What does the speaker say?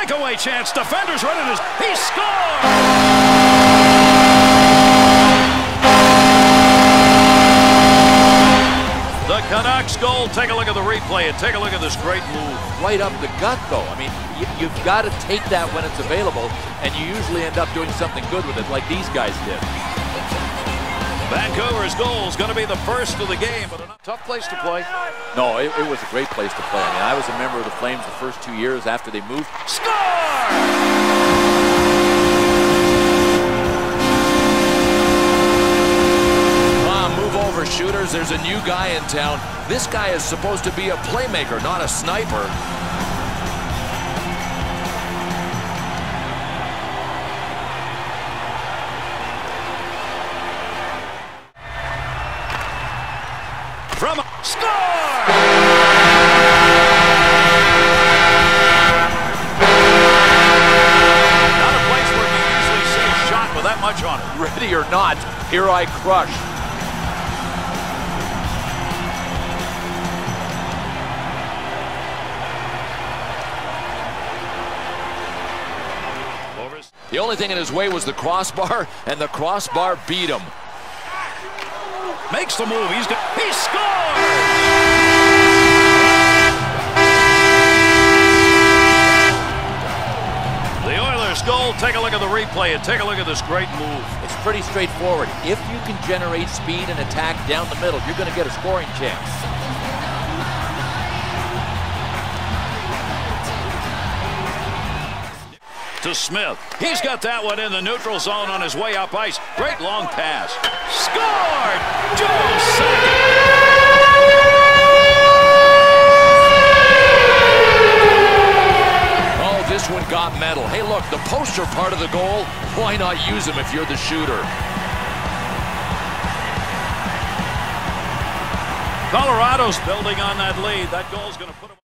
breakaway chance. Defenders running his. He scores! The Canucks goal. Take a look at the replay and take a look at this great move. Right up the gut, though. I mean, you've got to take that when it's available, and you usually end up doing something good with it, like these guys did. Vancouver's goal is going to be the first of the game, but a tough place to play. No, it was a great place to play. I mean, I was a member of the Flames the first 2 years after they moved. Score! Move over, shooters. There's a new guy in town. This guy is supposed to be a playmaker, not a sniper. From score! Not a place where you usually see a shot with that much on it. Ready or not, here I crush. The only thing in his way was the crossbar, and the crossbar beat him. Makes the move. He scores! The Oilers goal. Take a look at the replay and take a look at this great move. It's pretty straightforward. If you can generate speed and attack down the middle, you're going to get a scoring chance. To Smith. He's got that one in the neutral zone on his way up ice. Great long pass. Scored! Joe Sakic! Oh, this one got metal. Hey, look, the poster part of the goal, why not use them if you're the shooter? Colorado's building on that lead. That goal's going to put him